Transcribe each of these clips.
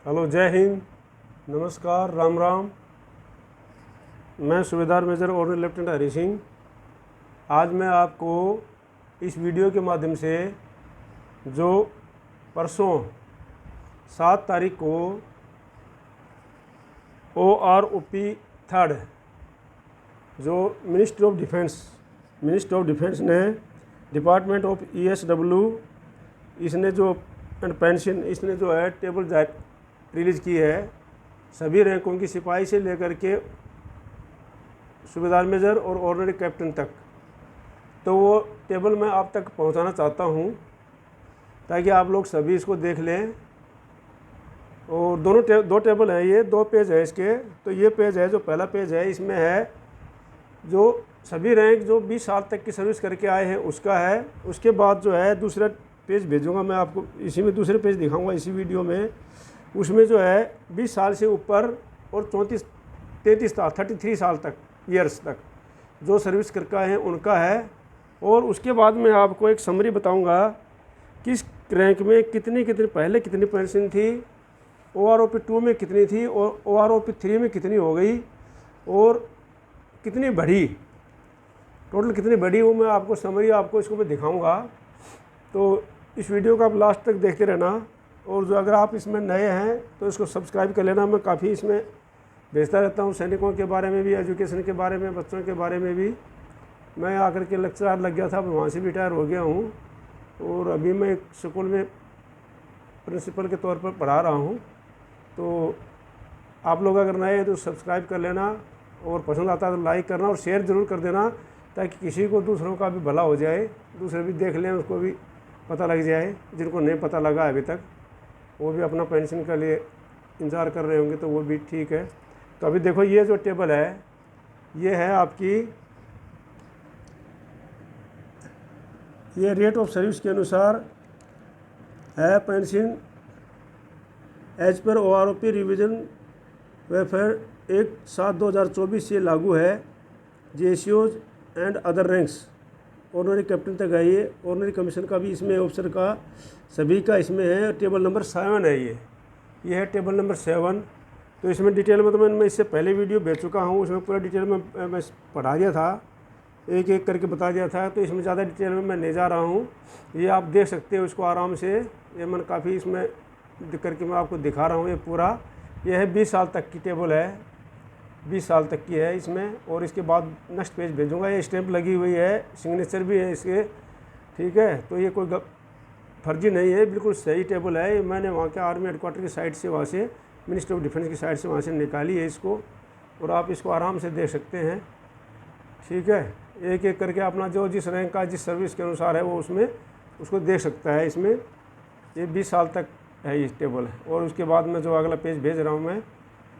Hello, जय हिंद, नमस्कार, राम राम। मैं सूबेदार major ordinary lieutenant Hari Singh. आज मैं आपको इस वीडियो के माध्यम से जो परसों 7 तारीख को OROP थर्ड जो मिनिस्ट्री ऑफ डिफेंस ने डिपार्टमेंट ऑफ ESW इसने जो एंड पेंशन इसने जो है टेबल रिलीज़ की है सभी रैंकों की, सिपाही से लेकर के सूबेदार मेजर और ऑर्डिनरी कैप्टन तक। तो वो टेबल मैं आप तक पहुंचाना चाहता हूं ताकि आप लोग सभी इसको देख लें। और दो टेबल हैं, ये 2 पेज है इसके। तो ये पेज है जो पहला पेज है, इसमें है जो सभी रैंक जो 20 साल तक की सर्विस करके आए हैं उसका है। उसके बाद जो है दूसरा पेज भेजूंगा मैं आपको, इसी में दूसरे पेज दिखाऊंगा इसी वीडियो में। उसमें जो है 20 साल से ऊपर और 33 साल तक ईयर्स तक जो सर्विस करके आए हैं उनका है। और उसके बाद मैं आपको एक समरी बताऊंगा किस रैंक में कितनी पहले कितनी पेंशन थी, OROP 2 में कितनी थी और OROP 3 में कितनी हो गई और कितनी बढ़ी, टोटल कितनी बढ़ी, वो मैं आपको समरी आपको इसको मैं दिखाऊंगा। तो इस वीडियो को आप लास्ट तक देखते रहना। और जो अगर आप इसमें नए हैं तो इसको सब्सक्राइब कर लेना। मैं काफ़ी इसमें भेजता रहता हूँ, सैनिकों के बारे में भी, एजुकेशन के बारे में, बच्चों के बारे में भी। मैं आकर के लेक्चरर लग गया था, वहाँ से भी रिटायर हो गया हूँ और अभी मैं एक स्कूल में प्रिंसिपल के तौर पर पढ़ा रहा हूँ। तो आप लोग अगर नए हैं तो सब्सक्राइब कर लेना और पसंद आता है तो लाइक करना और शेयर ज़रूर कर देना ताकि किसी को दूसरों का भी भला हो जाए, दूसरे भी देख लें, उसको भी पता लग जाए। जिनको नहीं पता लगा अभी तक वो भी अपना पेंशन के लिए इंतज़ार कर रहे होंगे, तो वो भी ठीक है। तो अभी देखो ये जो टेबल है ये है आपकी, ये रेट ऑफ सर्विस के अनुसार है पेंशन एज पर OROP रिवीजन वेलफेयर एक्ट 7/2024 से लागू है। JCOs and other ranks ordinary captain तक है। ये ऑर्डिनरी कमीशन का भी इसमें ऑफिसर का सभी का इसमें है। टेबल नंबर 7 है ये है टेबल नंबर 7। तो इसमें डिटेल में तो मैं इससे पहले वीडियो भेज चुका हूँ, उसमें पूरा डिटेल में मैं पढ़ा दिया था, एक एक करके बता दिया था। तो इसमें ज़्यादा डिटेल में मैं नहीं जा रहा हूँ, ये आप देख सकते हो इसको आराम से। ये मैंने काफ़ी इसमें करके मैं आपको दिखा रहा हूँ। ये पूरा ये है 20 साल तक की टेबल है, 20 साल तक की है इसमें। और इसके बाद नेक्स्ट पेज भेजूँगा, ये स्टैंप लगी हुई है, सिग्नेचर भी है इसके, ठीक है। तो ये कोई फर्जी नहीं है, बिल्कुल सही टेबल है। मैंने वहाँ के आर्मी हेडक्वार्टर की साइड से, वहाँ से मिनिस्ट्री ऑफ डिफेंस की साइड से वहाँ से निकाली है इसको, और आप इसको आराम से देख सकते हैं, ठीक है। एक एक करके अपना जो जिस रैंक का जिस सर्विस के अनुसार है वो उसमें उसको देख सकता है। इसमें ये 20 साल तक है ये टेबल। और उसके बाद में जो अगला पेज भेज रहा हूँ मैं,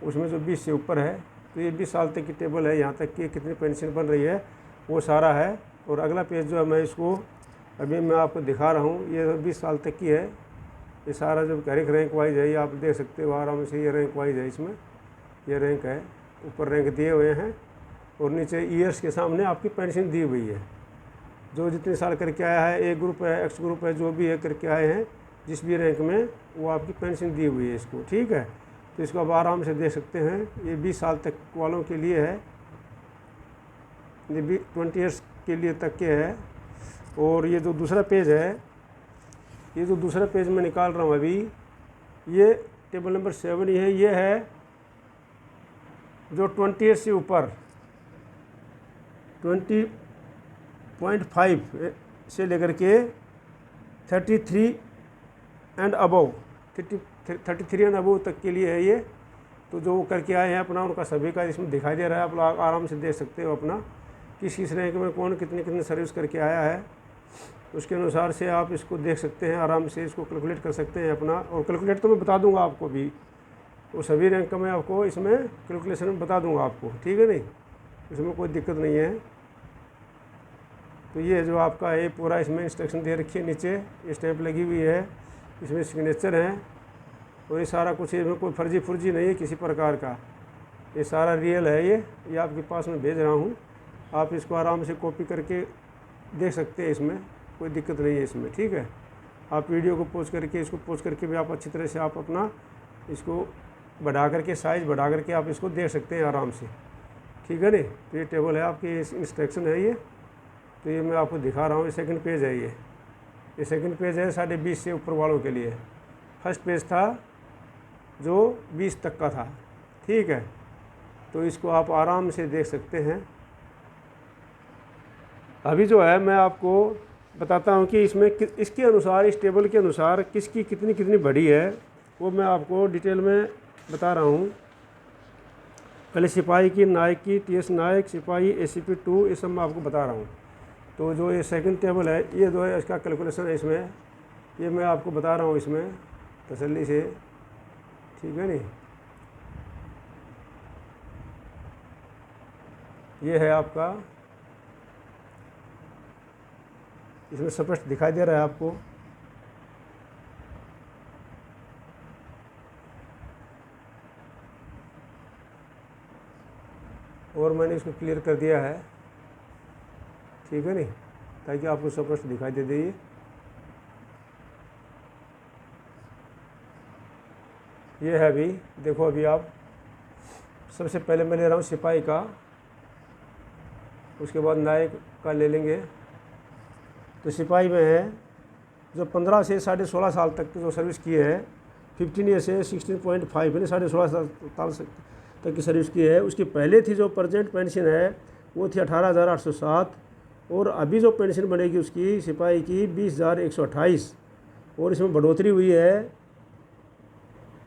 उसमें जो 20 से ऊपर है, तो ये 20 साल तक की टेबल है, यहाँ तक कि कितनी पेंशन बन रही है वो सारा है। और अगला पेज जो है मैं इसको अभी मैं आपको दिखा रहा हूँ, ये 20 साल तक की है। ये सारा जो हर एक रैंक वाइज है, ये आप देख सकते हो आराम से, ये रैंक वाइज है। इसमें ये रैंक है, ऊपर रैंक दिए हुए हैं और नीचे ईयर्स के सामने आपकी पेंशन दी हुई है। जो जितने साल करके आया है, ए ग्रुप है, एक्स ग्रुप है, जो भी है करके आए हैं जिस भी रैंक में, वो आपकी पेंशन दी हुई है इसको, ठीक है। तो इसको आप आराम से देख सकते हैं। ये 20 साल तक वालों के लिए है, ये 20 ईयर्स के लिए तक के है। और ये जो दूसरा पेज है, ये जो दूसरा पेज मैं निकाल रहा हूँ अभी, ये टेबल नंबर 7 ही है। ये है जो 20 ईयर्स से ऊपर 20.5 से लेकर के 33 एंड अबव 33 एंड अबव तक के लिए है ये। तो जो करके आए हैं अपना, उनका सभी का इसमें दिखाई दे रहा है। आप लोग आराम से देख सकते हो अपना किस रैंक में कौन कितनी सर्विस करके आया है, उसके अनुसार से आप इसको देख सकते हैं, आराम से इसको कैलकुलेट कर सकते हैं अपना। और कैलकुलेट तो मैं बता दूंगा आपको भी, वो सभी रैंक का मैं आपको इसमें कैलकुलेशन में बता दूंगा आपको, ठीक है, नहीं इसमें कोई दिक्कत नहीं है। तो ये जो आपका है पूरा इसमें इंस्ट्रक्शन दे रखी है, नीचे ये स्टैंप लगी हुई है, इसमें सिग्नेचर है। और ये सारा कुछ, इसमें कोई फर्जी नहीं है किसी प्रकार का, ये सारा रियल है। ये आपके पास में भेज रहा हूँ, आप इसको आराम से कॉपी करके देख सकते हैं, इसमें कोई दिक्कत नहीं है इसमें, ठीक है। आप वीडियो को पॉज करके, इसको पॉज करके भी आप अच्छी तरह से आप अपना इसको बढ़ा करके, साइज़ बढ़ा करके आप इसको देख सकते हैं आराम से, ठीक है नहीं। तो ये टेबल है आपकी, इंस्ट्रक्शन है ये, तो ये मैं आपको दिखा रहा हूँ। ये सेकंड पेज है, ये सेकंड पेज है 20.5 से ऊपर वालों के लिए। फर्स्ट पेज था जो 20 तक का था, ठीक है। तो इसको आप आराम से देख सकते हैं। अभी जो है मैं आपको बताता हूँ कि इसमें इसके अनुसार, इस टेबल के अनुसार किसकी कितनी कितनी बड़ी है, वो मैं आपको डिटेल में बता रहा हूँ। पहले सिपाही की, नायक की, टीएस नायक, सिपाही, एसीपी 2, ये सब मैं आपको बता रहा हूँ। तो जो ये सेकंड टेबल है, ये जो है इसका कैलकुलेशन है इसमें, ये मैं आपको बता रहा हूँ इसमें तसल्ली से, ठीक है नहीं। ये है आपका, इसमें स्पष्ट दिखाई दे रहा है आपको। और मैंने इसको क्लियर कर दिया है, ठीक है नहीं, ताकि आपको स्पष्ट दिखाई दे दे। ये है, अभी देखो, अभी आप सबसे पहले मैं ले रहा हूँ सिपाही का, उसके बाद नायक का ले लेंगे। तो सिपाही में है जो 15 से 16.5 साल तक जो सर्विस की है, 15 ईयर से 16.5 यानी 16.5 साल तक की सर्विस की है, उसकी पहले थी जो प्रेजेंट पेंशन है वो थी 18,807, और अभी जो पेंशन बनेगी उसकी सिपाही की 20,128, और इसमें बढ़ोतरी हुई है,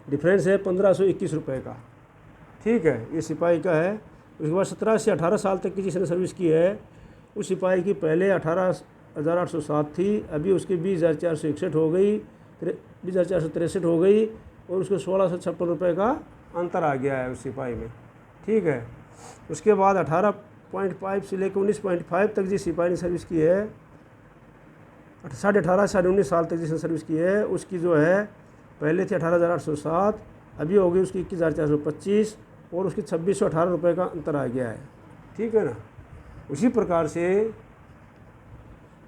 डिफरेंस है 1,521 रुपये का, ठीक है। ये सिपाही का है। उसके बाद 17 से 18 साल तक की जिसने सर्विस की है, उस सिपाही की पहले 18,807 थी, अभी उसकी 20,461 हो गई, 20,463 हो गई, और उसको 1,656 रुपये का अंतर आ गया है उस सिपाही में, ठीक है। उसके बाद 18.5 से लेकर 19.5 तक जिस सिपाही ने सर्विस की है, 18.5 से 19 साल तक जिसने सर्विस की है, उसकी जो है पहले थी 18,807, अभी हो गई उसकी 21,425, और उसकी 2,618 रुपये का अंतर आ गया है, ठीक है ना। उसी प्रकार से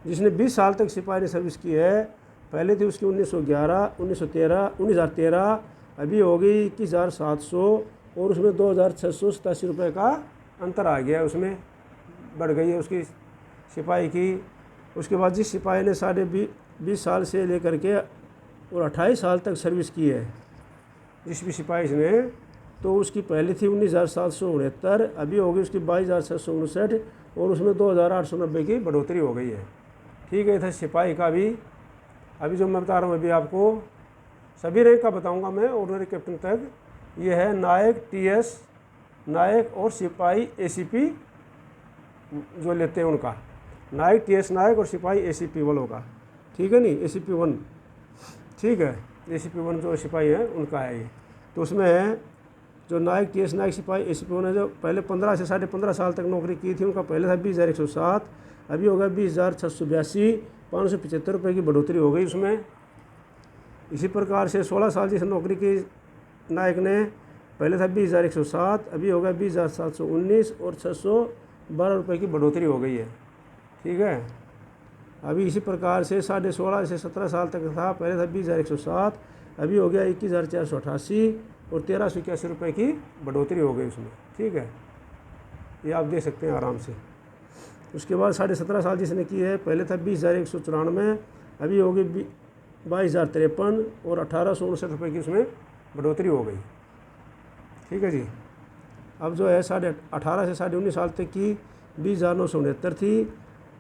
जिसने 20 साल तक सिपाही ने सर्विस की है, पहले थी उसकी 1913, अभी हो गई 21,700, और उसमें 2,687 रुपये का अंतर आ गया है, उसमें बढ़ गई है उसकी सिपाही की। उसके बाद जिस सिपाही ने 20 साल से लेकर के और 28 साल तक सर्विस की है जिस भी सिपाही ने, तो उसकी पहले थी 19,769, अभी हो गई उसकी 22,659, और उसमें 2,890 की बढ़ोतरी हो गई है, ठीक है। था सिपाही का भी। अभी जो मैं बता रहा हूँ अभी आपको सभी रैंक का बताऊंगा मैं, ऑर्डिनरी कैप्टन तक। ये है नायक, टीएस नायक और सिपाही एसीपी जो लेते हैं उनका, नायक, टीएस नायक और सिपाही एसीपी वालों का, ठीक है नहीं, एसीपी 1, ठीक है। एसीपी 1 जो सिपाही है उनका है ये। तो उसमें है जो नायक, टीएस नायक, सिपाही एसीपी 1 है, जो पहले 15 से 15.5 साल तक नौकरी की थी, उनका पहले था 20,107, अभी होगा 20,682, 575 रुपये की बढ़ोतरी हो गई उसमें। इसी प्रकार से 16 साल जिस नौकरी की नायक ने, पहले था 20,107, अभी होगा 20,719, और 612 रुपये की बढ़ोतरी हो गई है, ठीक है। अभी इसी प्रकार से 16.5 से 17 साल तक था, पहले था 20,107, अभी हो गया 21,488, और 1,381 रुपये की बढ़ोतरी हो गई उसमें, ठीक है। ये आप देख सकते हैं आराम से। उसके बाद 17.5 साल जिसने की है, पहले था 20,194, अभी हो गई 22,053, और 1,859 रुपये की उसमें बढ़ोतरी हो गई, ठीक है जी। अब जो है 18 से 19 साल तक की 20,969 थी,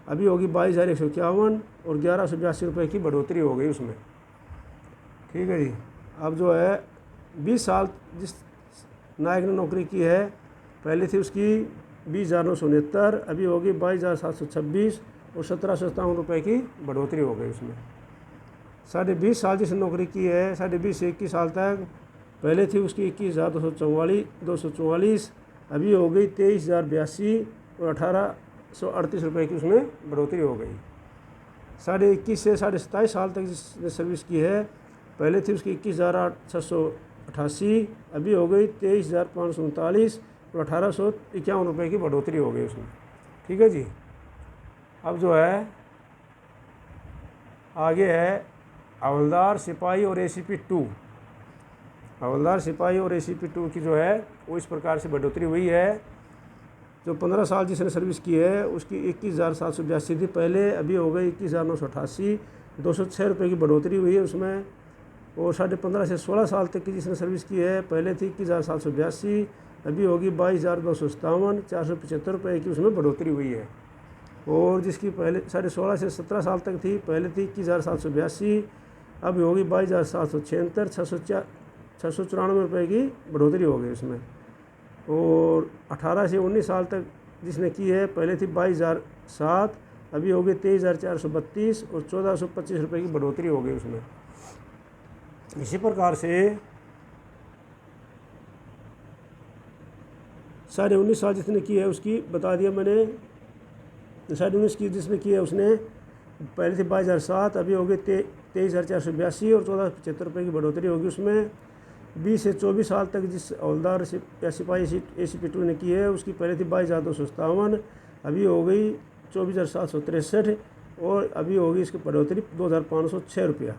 अभी होगी 22,151, और 1,182 रुपये की बढ़ोतरी हो गई उसमें, ठीक है जी। अब जो है 20 साल जिस नायक ने नौकरी की है, पहले थी उसकी 20,969, अभी होगी 22,726, और 1,757 रुपये की बढ़ोतरी हो गई उसमें। 20.5 साल जिसने नौकरी की है, 20.5 से 21 साल तक, पहले थी उसकी 21,244, अभी हो गई 23,082, और 1,838 रुपये की उसमें बढ़ोतरी हो गई। 21.5 से 27.5 साल तक जिसने सर्विस की है, पहले थी उसकी 21,688, अभी हो गई 23,539, और 1,851 रुपये की बढ़ोतरी हो गई उसमें, ठीक है जी। अब जो है आगे है हवलदार, सिपाही और एसीपी 2। हवलदार सिपाही और ACP 2 की जो है वो इस प्रकार से बढ़ोतरी हुई है। जो 15 साल जिसने सर्विस की है उसकी 21,782 थी पहले, अभी हो गई 21,988, 206 रुपये की बढ़ोतरी हुई है उसमें। और 15.5 से 16 साल तक की जिसने सर्विस की है पहले थी 21,782, अभी होगी 22,257, 475 रुपये की उसमें बढ़ोतरी हुई है। और जिसकी पहले 16.5 से 17 साल तक थी पहले थी 21,782, अब होगी 22,776, 694 रुपये की बढ़ोतरी हो गई उसमें। और 18 से 19 साल तक जिसने की है पहले थी 22,007, अभी हो गई 23,432 और 1,425 रुपये की बढ़ोतरी हो गई उसमें। इसी प्रकार से 19.5 साल जिसने की है उसकी बता दिया मैंने। 19.5 की जिसने की है उसने पहले थी 22,007, अभी हो गई 23,482 और 1,475 रुपये की बढ़ोतरी होगी उसमें। 20 से 24 साल तक जिस हवलदार या सिपाही ACP 2 ने की है उसकी पहले थी 22,257, अभी हो गई 24,763 और अभी होगी इसकी बढ़ोतरी 2,506 रुपया।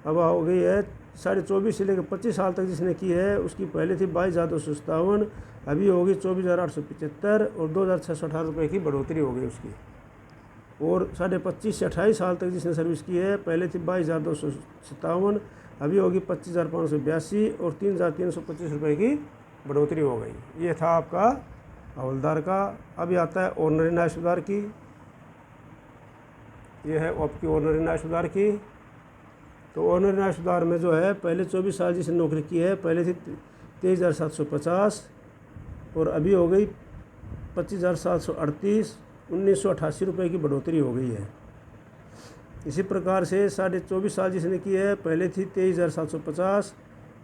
अब हो गई है 24.5 से लेकर 25 साल तक जिसने की है उसकी पहले थी 22,257, अभी होगी 24,875 और 2,618 रुपये की बढ़ोतरी हो गई उसकी। और 25 से 28 साल तक जिसने सर्विस की है पहले थी 22,257, अभी होगी 25,582 और 3,325 रुपये की बढ़ोतरी हो गई। ये था आपका हवलदार का। अभी आता है ऑनरी न्याय सुधार की। ये है आपकी ऑनरी न्याय सुधार की। तो ऑनरी न्याय सुधार में जो है पहले 24 साल जिसने नौकरी की है पहले थी 23,750 और अभी हो गई 25,738, 1,988 रुपये की बढ़ोतरी हो गई है। इसी प्रकार से 24.5 साल जिसने की है पहले थी 23,750,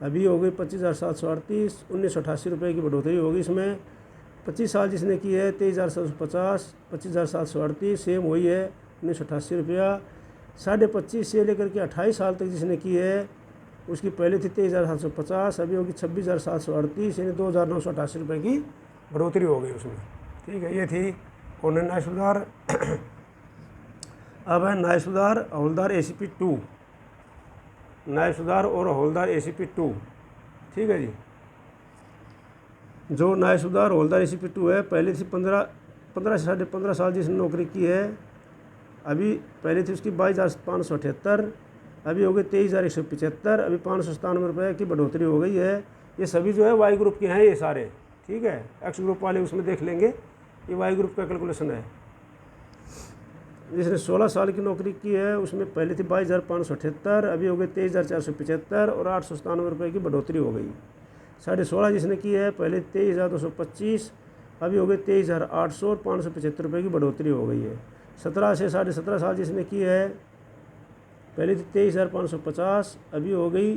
अभी हो गई 25,738, 1,988 रुपये की बढ़ोतरी होगी इसमें। 25 साल जिसने की है 23,750, 25,738 सेम वही है 1,988 रुपया। 25.5 से लेकर के 28 साल तक जिसने की है उसकी पहले थी 23,750, अभी होगी 26,738 यानी 2,988 रुपये की बढ़ोतरी हो गई उसमें। ठीक है, ये थी ऑनरी न्याय सुधार। अब है न्याय सुधार हवलदार ACP 2, न्याय सुधार और हवलदार ACP 2। ठीक है जी। जो न्याय सुधार हवलदार ACP 2 है पहले थी 15 से 15.5 साल जिसने नौकरी की है, अभी पहले थी उसकी 22,578, अभी हो गई 23,175, अभी 597 रुपये की बढ़ोतरी हो गई है। ये सभी जो है वाई ग्रुप के हैं ये सारे। ठीक है, एक्स ग्रुप वाले उसमें देख लेंगे, ये वाई ग्रुप का कैलकुलेशन है। जिसने 16 साल की नौकरी की है उसमें पहले थी 22,578, अभी हो गई 23,475 और 897 रुपये की बढ़ोतरी हो गई। 16.5 जिसने की है पहले 23,225, अभी हो गई 23,800 और 575 रुपये की बढ़ोतरी हो गई है। 17 से 17.5 साल जिसने की है पहले थी 23,550, अभी हो गई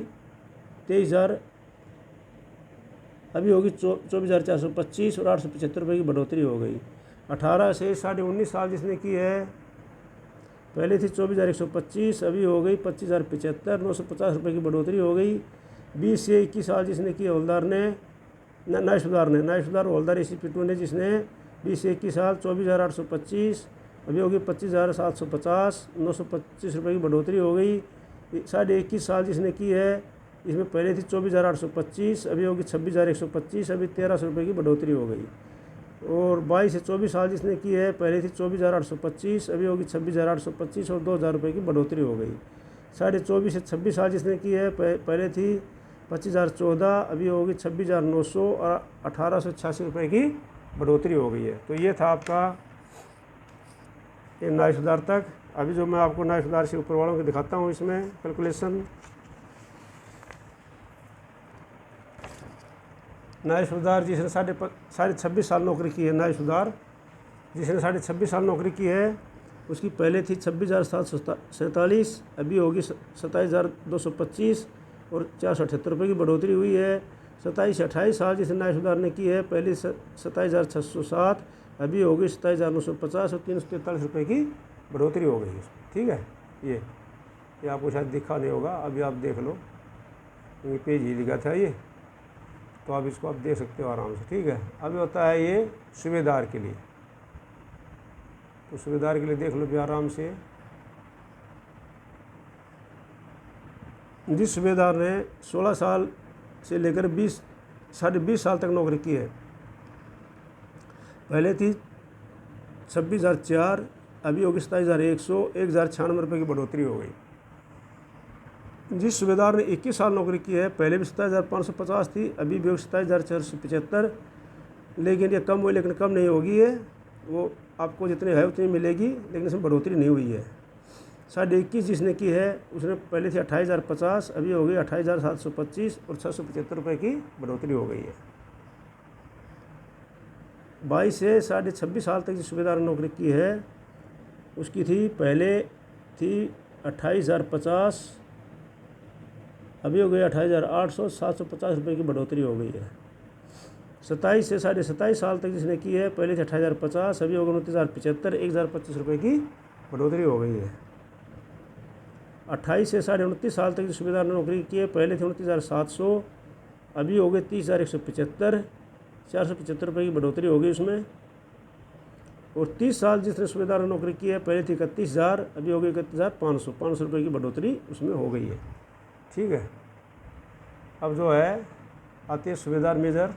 23,000, अभी होगी 24,425 और 875 रुपये की बढ़ोतरी हो गई। 18 से 19.5 साल जिसने की है पहले थी 24,125, अभी हो गई 25,075, 950 रुपये की बढ़ोतरी हो गई। 20 से 21 साल जिसने की हवलदार ने न्याय सुधार हवलदार ACP 2 ने जिसने 20 से 21 साल 24,825, अभी होगी 25,750, 925 रुपये की बढ़ोतरी हो गई। 21 साल जिसने की है इसमें पहले थी 24,825, अभी होगी 26,125, अभी 1,300 रुपये की बढ़ोतरी हो गई। और 22 से 24 साल जिसने की है पहले थी 24,825, अभी होगी 26,825 और 2,000 रुपये की बढ़ोतरी हो गई। 24.5 से 26 साल जिसने की है पहले थी 25,014, अभी होगी 26,900 और 1,886 रुपये की बढ़ोतरी हो गई है। तो ये था आपका ये न्याय सुधार तक। अभी जो मैं आपको न्याय सुधार से ऊपर वालों को दिखाता हूँ इसमें कैलकुलेशन। न्याय सुधार जिसने 26 साल नौकरी की है, न्याय सुधार जिसने 26 साल नौकरी की है उसकी पहले थी 26,747, अभी होगी 27,225 और 478 रुपये की बढ़ोतरी हुई है। 27 से 28 साल जिसने न्याय सुधार ने की है पहले 27,607, अभी होगी 27,950 और 343 रुपये की बढ़ोतरी हो गई। ठीक है, ये आपको शायद दिखा नहीं होगा, अभी आप देख लो, ये पेज ही लिखा था ये, तो आप इसको आप देख सकते हो आराम से। ठीक है, अभी होता है ये सूबेदार के लिए, तो सूबेदार के लिए देख लो भी आराम से। जिस सूबेदार ने 16 साल से लेकर 20-20.5 तक नौकरी की है। पहले थी 26,004, अभी होगी 27,100, 1,096 रुपये की बढ़ोतरी हो गई। जिस सूबेदार ने 21 साल नौकरी की है, पहले भी 27,550 थी, अभी भी 27,475, लेकिन ये कम हुई, लेकिन कम नहीं होगी। है वो आपको जितने है उतनी मिलेगी, लेकिन इसमें बढ़ोतरी नहीं हुई है। 21.5 जिसने की है उसने पहले थी 28,050, अभी हो गई 28,725 और 675 रुपये की बढ़ोतरी हो गई है। 22 से 26.5 साल तक जिस सूबेदार ने नौकरी की है उसकी थी पहले थी 28,050, अभी हो गई 28,800, 750 रुपये की बढ़ोतरी हो गई है। 27 से 27.5 साल तक जिसने की है, पहले थी 28,050, अभी हो गई 29,075, 1,025 रुपये की बढ़ोतरी हो गई है। 28 से 29.5 साल तक जिस सूबेदार ने नौकरी की है, पहले थे 29,700, अभी हो गए 30,175, 475 रुपये की बढ़ोतरी हो गई उसमें। और 30 साल जिसने सूबेदार ने नौकरी की है, पहले थी 31,000, अभी हो गई 31,500, 500 रुपये की बढ़ोतरी उसमें हो गई है। ठीक है, अब जो है आती है सूबेदार मेजर।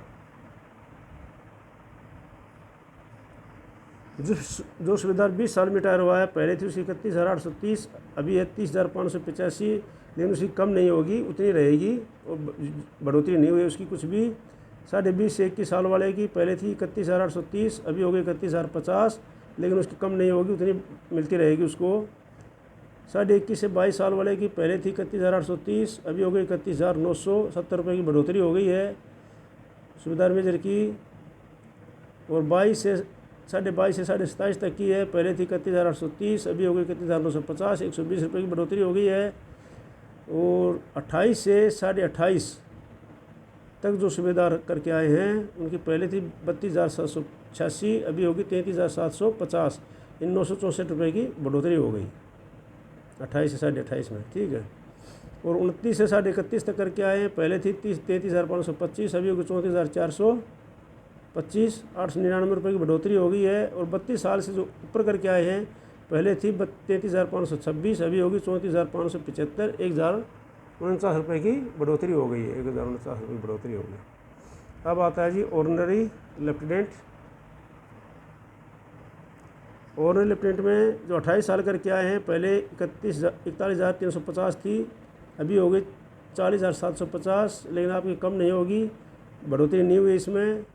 जो सूबेदार 20 साल में रिटायर हुआ है, पहले थी उसकी 31,830, अभी है 30,585, लेकिन उसकी कम नहीं होगी, उतनी रहेगी और बढ़ोतरी नहीं हुई उसकी कुछ भी। 20.5 से 21 साल वाले की पहले थी 31,830, अभी हो गई 31,050, लेकिन उसकी कम नहीं होगी, उतनी मिलती रहेगी उसको। 21.5 से 22 साल वाले की पहले थी 31,830, अभी हो गई 31,970 रुपये की बढ़ोतरी हो गई है सूबेदार मेजर की। और 22 से 27.5 तक की है, पहले थी 31,830, अभी हो गई 31,950, 120 रुपये की बढ़ोतरी हो गई है। और 28 से 28.5 तक जो सूबेदार करके आए हैं उनकी पहले थी 32,786, अभी होगी 33,750, इन 964 रुपये की बढ़ोतरी हो गई 28 से 28.5 में। ठीक है, और 29 से 31.5 तक करके आए हैं, पहले थी 33,525, अभी होगी 34,425, 899 रुपये की बढ़ोतरी हो गई है। और 32 साल से जो ऊपर करके आए हैं, पहले थी 33,526, अभी होगी 34,575, 1,049 रुपये की बढ़ोतरी हो गई है, 1,049 रुपये की बढ़ोतरी हो गई। अब आता है जी ऑर्डिनरी लेफ्टिनेंट। ऑर्डिनरी लेफ्टिनेंट में जो 28 साल करके आए हैं, पहले 41,350 थी, अभी हो गई 40,750, लेकिन आपकी कम नहीं होगी, बढ़ोतरी नहीं हुई इसमें।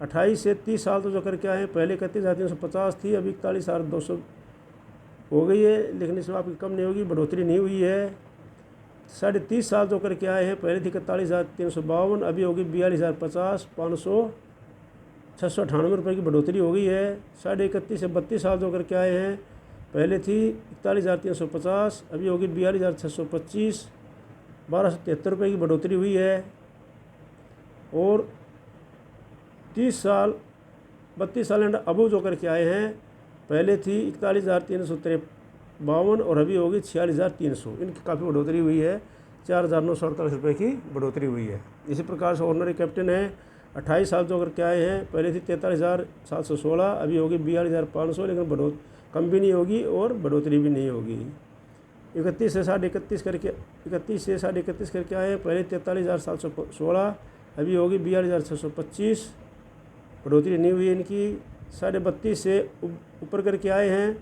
28 से 30 साल तो जो करके आए हैं, पहले 31,350 थी, अभी 41,200 हो गई है, लेकिन इसमें आपकी कम नहीं होगी, बढ़ोतरी नहीं हुई है। 30.5 साल जो करके आए हैं, पहले थी 41,352, अभी होगी 42,050, 698 रुपये की बढ़ोतरी हो गई है। 31.5 से 32 साल जो करके आए हैं, पहले थी 41,350, अभी होगी 42,625, 1,273 रुपये की बढ़ोतरी हुई है। और 32 साल एंड अबव जो करके आए हैं, पहले थी 41,352 और अभी होगी 46,300, इनकी काफ़ी बढ़ोतरी हुई है, 4,948 रुपये की बढ़ोतरी हुई है। इसी प्रकार से ऑर्डिनरी कैप्टन है, 28 साल जो करके आए हैं, पहले थी 43,716, अभी होगी 42,500, लेकिन कम भी नहीं होगी और बढ़ोतरी भी नहीं होगी। 31 से 31.5 करके 31 से 31.5 करके आए हैं, पहले 43,716, अभी होगी 42,625, बढ़ोतरी नहीं हुई इनकी। 32.5 से ऊपर करके आए हैं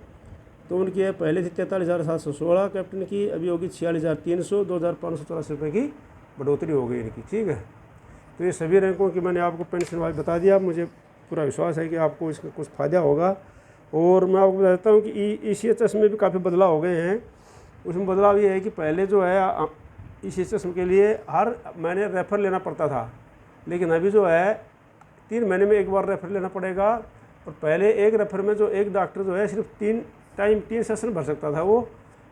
तो उनकी है, पहले थी 43,716 कैप्टन की, अभी होगी 46,300, 2,584 रुपये की बढ़ोतरी हो गई इनकी। ठीक है, तो ये सभी रैंकों की मैंने आपको पेंशन वाइज बता दिया। मुझे पूरा विश्वास है कि आपको इसका कुछ फ़ायदा होगा। और मैं आपको बता देता हूँ कि ECHS में भी काफ़ी बदलाव हो गए हैं। उसमें बदलाव ये है कि पहले जो है ECHS के लिए हर महीने रेफर लेना पड़ता था, लेकिन अभी जो है 3 महीने में एक बार रेफर लेना पड़ेगा। और पहले एक रेफर में जो एक डॉक्टर जो है सिर्फ 3 सेशन भर सकता था वो,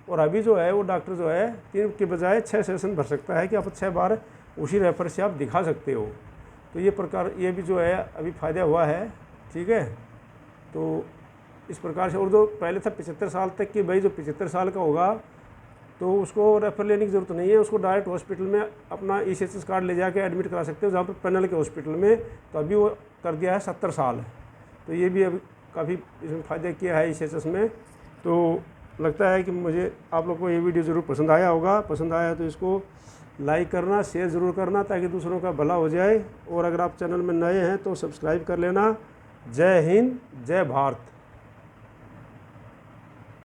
और अभी जो है वो डॉक्टर जो है 3 के बजाय 6 सेशन भर सकता है कि आप 6 बार उसी रेफर से आप दिखा सकते हो। तो ये भी जो है अभी फ़ायदा हुआ है। ठीक है, तो इस प्रकार से। और जो पहले था 75 साल तक कि भाई जो 75 साल का होगा तो उसको रेफर लेने की ज़रूरत नहीं है, उसको डायरेक्ट हॉस्पिटल में अपना ECHS कार्ड ले जाके एडमिट करा सकते हो, जहाँ पर पैनल के हॉस्पिटल में। तो अभी वो कर दिया है 70 साल, तो ये भी अभी काफ़ी इसमें फ़ायदा किया है ECHS में। तो लगता है कि मुझे आप लोग को ये वीडियो ज़रूर पसंद आया होगा। पसंद आया तो इसको लाइक करना, शेयर ज़रूर करना ताकि दूसरों का भला हो जाए। और अगर आप चैनल में नए हैं तो सब्सक्राइब कर लेना। जय हिंद, जय भारत।